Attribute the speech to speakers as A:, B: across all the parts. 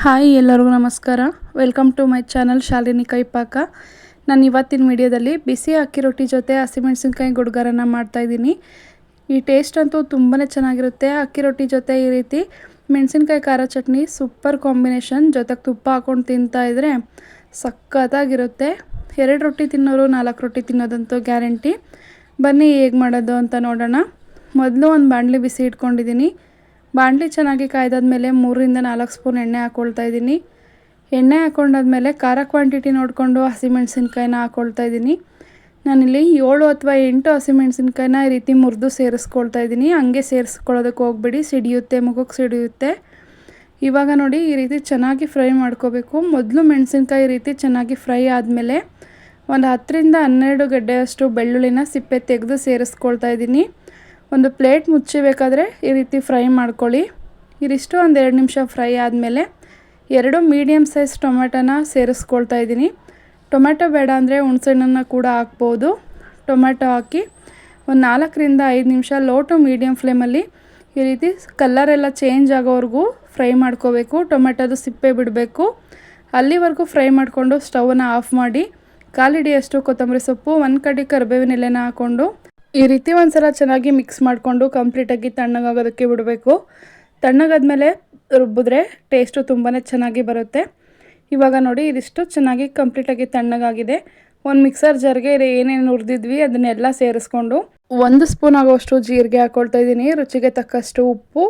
A: Hi ಎಲ್ಲರಿಗೂ ನಮಸ್ಕಾರ. Welcome to my channel Shalini Kaipaka. ನಾನು ಇವತ್ತಿನ ವಿಡಿಯೋದಲ್ಲಿ ಬಿಸಿ ಅಕ್ಕಿ ರೊಟ್ಟಿ ಜೊತೆ ಹಸಿಮೆಣಸಿನ್ಕಾಯಿ ಗುಡ್ಗರನ ಮಾಡ್ತಾಯಿದ್ದೀನಿ. ಈ ಟೇಸ್ಟ್ ಅಂತೂ ತುಂಬಾ ಚೆನ್ನಾಗಿರುತ್ತೆ. ಅಕ್ಕಿ ರೊಟ್ಟಿ ಜೊತೆ ಈ ರೀತಿ ಮೆಣಸಿನ್ಕಾಯಿ ಖಾರ ಚಟ್ನಿ ಸೂಪರ್ ಕಾಂಬಿನೇಷನ್. ಜೊತೆಗೆ ತುಪ್ಪ ಹಾಕ್ಕೊಂಡು ತಿಂತಾಯಿದ್ರೆ ಸಖತ್ತಾಗಿರುತ್ತೆ. 2 ರೊಟ್ಟಿ ತಿನ್ನೋರು 4 ರೊಟ್ಟಿ ತಿನ್ನೋದಂತೂ ಗ್ಯಾರಂಟಿ. ಬನ್ನಿ ಹೇಗೆ ಮಾಡೋದು ಅಂತ ನೋಡೋಣ. ಮೊದಲು ಒಂದು ಬಾಣಲಿ ಬಿಸಿ ಇಟ್ಕೊಂಡಿದ್ದೀನಿ. ಬಾಣಲಿ ಚೆನ್ನಾಗಿ ಕಾಯ್ದಾದ್ಮೇಲೆ 3ರಿಂದ 4 ಸ್ಪೂನ್ ಎಣ್ಣೆ ಹಾಕ್ಕೊಳ್ತಾ ಇದ್ದೀನಿ. ಎಣ್ಣೆ ಹಾಕ್ಕೊಂಡಾದ್ಮೇಲೆ ಖಾರ ಕ್ವಾಂಟಿಟಿ ನೋಡಿಕೊಂಡು ಹಸಿಮೆಣಸಿನ್ಕಾಯಿನ ಹಾಕ್ಕೊಳ್ತಾ ಇದ್ದೀನಿ. ನಾನಿಲ್ಲಿ 7 ಅಥವಾ 8 ಹಸಿಮೆಣಸಿನ್ಕಾಯಿನ ಈ ರೀತಿ ಮುರಿದು ಸೇರಿಸ್ಕೊಳ್ತಾ ಇದ್ದೀನಿ. ಹಂಗೆ ಸೇರಿಸ್ಕೊಳ್ಳೋದಕ್ಕೆ ಹೋಗ್ಬೇಡಿ, ಸಿಡಿಯುತ್ತೆ, ಮುಖಕ್ಕೆ ಸಿಡಿಯುತ್ತೆ. ಇವಾಗ ನೋಡಿ ಈ ರೀತಿ ಚೆನ್ನಾಗಿ ಫ್ರೈ ಮಾಡ್ಕೋಬೇಕು. ಮೊದಲು ಮೆಣಸಿನ್ಕಾಯಿ ಈ ರೀತಿ ಚೆನ್ನಾಗಿ ಫ್ರೈ ಆದಮೇಲೆ ಒಂದು 10ರಿಂದ 12 ಗಡ್ಡೆಯಷ್ಟು ಬೆಳ್ಳುಳ್ಳಿನ ಸಿಪ್ಪೆ ತೆಗೆದು ಸೇರಿಸ್ಕೊಳ್ತಾ ಇದ್ದೀನಿ. ಒಂದು ಪ್ಲೇಟ್ ಮುಚ್ಚಬೇಕಾದ್ರೆ ಈ ರೀತಿ ಫ್ರೈ ಮಾಡ್ಕೊಳ್ಳಿ. ಇದಿಷ್ಟು ಒಂದು 2 ನಿಮಿಷ ಫ್ರೈ ಆದಮೇಲೆ 2 ಮೀಡಿಯಮ್ ಸೈಜ್ ಟೊಮೆಟೊನ ಸೇರಿಸ್ಕೊಳ್ತಾ ಇದ್ದೀನಿ. ಟೊಮೆಟೊ ಬೇಡ ಅಂದರೆ ಹುಣಸೆಹಣ್ಣನ್ನು ಕೂಡ ಹಾಕ್ಬೋದು. ಟೊಮೆಟೊ ಹಾಕಿ ಒಂದು 4ರಿಂದ 5 ನಿಮಿಷ ಲೋ ಟು ಮೀಡಿಯಮ್ ಫ್ಲೇಮಲ್ಲಿ ಈ ರೀತಿ ಕಲರೆಲ್ಲ ಚೇಂಜ್ ಆಗೋವರೆಗೂ ಫ್ರೈ ಮಾಡ್ಕೋಬೇಕು. ಟೊಮೆಟೊದು ಸಿಪ್ಪೆ ಬಿಡಬೇಕು. ಅಲ್ಲಿವರೆಗೂ ಫ್ರೈ ಮಾಡಿಕೊಂಡು ಸ್ಟವನ್ನು ಆಫ್ ಮಾಡಿ ಕಾಲಿಡಿಯಷ್ಟು ಕೊತ್ತಂಬರಿ ಸೊಪ್ಪು, 1 ಕಡ್ಡಿ ಕರಿಬೇವಿನ ಎಲೆನ ಹಾಕ್ಕೊಂಡು ಈ ರೀತಿ ಒಂದ್ಸಲ ಚೆನ್ನಾಗಿ ಮಿಕ್ಸ್ ಮಾಡಿಕೊಂಡು ಕಂಪ್ಲೀಟಾಗಿ ತಣ್ಣಗಾಗೋದಕ್ಕೆ ಬಿಡಬೇಕು. ತಣ್ಣಗಾದ್ಮೇಲೆ ರುಬ್ಬಿದ್ರೆ ಟೇಸ್ಟು ತುಂಬಾ ಚೆನ್ನಾಗಿ ಬರುತ್ತೆ. ಇವಾಗ ನೋಡಿ ಇದಿಷ್ಟು ಚೆನ್ನಾಗಿ ಕಂಪ್ಲೀಟಾಗಿ ತಣ್ಣಗಾಗಿದೆ. ಒಂದು ಮಿಕ್ಸರ್ ಜಾರ್ಗೆ ಏನೇನು ಹುರಿದಿದ್ವಿ ಅದನ್ನೆಲ್ಲ ಸೇರಿಸ್ಕೊಂಡು 1 ಸ್ಪೂನ್ ಆಗೋಷ್ಟು ಜೀರಿಗೆ ಹಾಕ್ಕೊಳ್ತಾ ಇದ್ದೀನಿ. ರುಚಿಗೆ ತಕ್ಕಷ್ಟು ಉಪ್ಪು,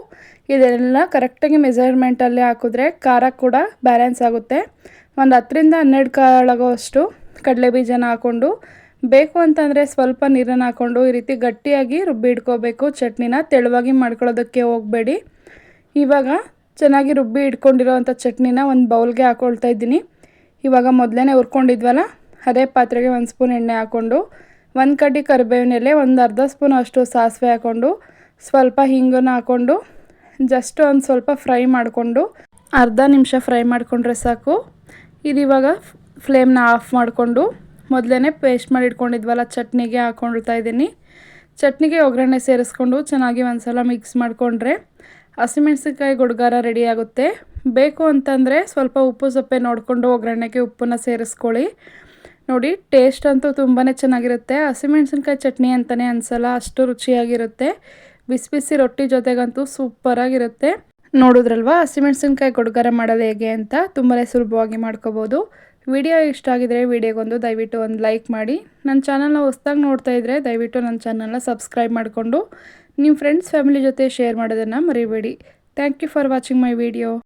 A: ಇದೆಲ್ಲ ಕರೆಕ್ಟಾಗಿ ಮೆಜರ್ಮೆಂಟಲ್ಲೇ ಹಾಕಿದ್ರೆ ಖಾರ ಕೂಡ ಬ್ಯಾಲೆನ್ಸ್ ಆಗುತ್ತೆ. ಒಂದು 10ರಿಂದ 12 ಕಾಳಾಗೋಷ್ಟು ಕಡಲೆ ಬೀಜನ ಹಾಕ್ಕೊಂಡು ಬೇಕು ಅಂತಂದರೆ ಸ್ವಲ್ಪ ನೀರನ್ನು ಹಾಕ್ಕೊಂಡು ಈ ರೀತಿ ಗಟ್ಟಿಯಾಗಿ ರುಬ್ಬಿ ಇಟ್ಕೋಬೇಕು. ಚಟ್ನಿನ ತೆಳುವಾಗಿ ಮಾಡ್ಕೊಳ್ಳೋದಕ್ಕೆ ಹೋಗಬೇಡಿ. ಇವಾಗ ಚೆನ್ನಾಗಿ ರುಬ್ಬಿ ಇಟ್ಕೊಂಡಿರೋವಂಥ ಚಟ್ನಿನ ಒಂದು ಬೌಲ್ಗೆ ಹಾಕ್ಕೊಳ್ತಾ ಇದ್ದೀನಿ. ಇವಾಗ ಮೊದಲೇ ಹುರ್ಕೊಂಡಿದ್ವಲ್ಲ ಅದೇ ಪಾತ್ರೆಗೆ 1 ಸ್ಪೂನ್ ಎಣ್ಣೆ ಹಾಕ್ಕೊಂಡು 1 ಕಡ್ಡಿ ಕರಿಬೇವಿನ ಎಲೆ, ಒಂದು ಅರ್ಧ ಸ್ಪೂನ್ ಅಷ್ಟು ಸಾಸಿವೆ ಹಾಕ್ಕೊಂಡು ಸ್ವಲ್ಪ ಹಿಂಗನ್ನು ಹಾಕ್ಕೊಂಡು ಜಸ್ಟ್ ಒಂದು ಸ್ವಲ್ಪ ಫ್ರೈ ಮಾಡಿಕೊಂಡು ಅರ್ಧ ನಿಮಿಷ ಫ್ರೈ ಮಾಡಿಕೊಂಡ್ರೆ ಸಾಕು. ಇದು ಇವಾಗ ಫ್ಲೇಮ್ನ ಆಫ್ ಮಾಡಿಕೊಂಡು ಮೊದಲೇ ಪೇಸ್ಟ್ ಮಾಡಿ ಇಟ್ಕೊಂಡಿದ್ವಲ್ಲ ಚಟ್ನಿಗೆ ಹಾಕ್ಕೊಳ್ತಾ ಇದ್ದೀನಿ. ಚಟ್ನಿಗೆ ಒಗ್ಗರಣೆ ಸೇರಿಸ್ಕೊಂಡು ಚೆನ್ನಾಗಿ ಒಂದ್ಸಲ ಮಿಕ್ಸ್ ಮಾಡಿಕೊಂಡ್ರೆ ಹಸಿಮೆಣಸಿನ್ಕಾಯಿ ಗುಡ್ಗಾರ ರೆಡಿ ಆಗುತ್ತೆ. ಬೇಕು ಅಂತಂದರೆ ಸ್ವಲ್ಪ ಉಪ್ಪು ಸೊಪ್ಪೆ ನೋಡಿಕೊಂಡು ಒಗ್ಗರಣೆಗೆ ಉಪ್ಪನ್ನು ಸೇರಿಸ್ಕೊಳ್ಳಿ. ನೋಡಿ ಟೇಸ್ಟ್ ಅಂತೂ ತುಂಬಾ ಚೆನ್ನಾಗಿರುತ್ತೆ. ಹಸಿಮೆಣಸಿನ್ಕಾಯಿ ಚಟ್ನಿ ಅಂತಲೇ ಅನಿಸಲ್ಲ, ಅಷ್ಟು ರುಚಿಯಾಗಿರುತ್ತೆ. ಬಿಸಿ ಬಿಸಿ ರೊಟ್ಟಿ ಜೊತೆಗಂತೂ ಸೂಪರಾಗಿರುತ್ತೆ. ನೋಡಿದ್ರಲ್ವ ಹಸಿಮೆಣಸಿನ್ಕಾಯಿ ಗುಡ್ಗಾರ ಮಾಡೋದು ಹೇಗೆ ಅಂತ. ತುಂಬಾ ಸುಲಭವಾಗಿ ಮಾಡ್ಕೋಬೋದು. ವಿಡಿಯೋ ಇಷ್ಟ ಆಗಿದರೆ ವಿಡಿಯೋಗೊಂದು ದಯವಿಟ್ಟು ಒಂದು ಲೈಕ್ ಮಾಡಿ. ನನ್ನ ಚಾನಲ್ನ ಹೊಸ್ದಾಗಿ ನೋಡ್ತಾ ಇದ್ದರೆ ದಯವಿಟ್ಟು ನನ್ನ ಚಾನಲ್ನ ಸಬ್ಸ್ಕ್ರೈಬ್ ಮಾಡಿಕೊಂಡು ನಿಮ್ಮ ಫ್ರೆಂಡ್ಸ್ ಫ್ಯಾಮಿಲಿ ಜೊತೆ ಶೇರ್ ಮಾಡೋದನ್ನು ಮರಿಬೇಡಿ. Thank you for watching my video.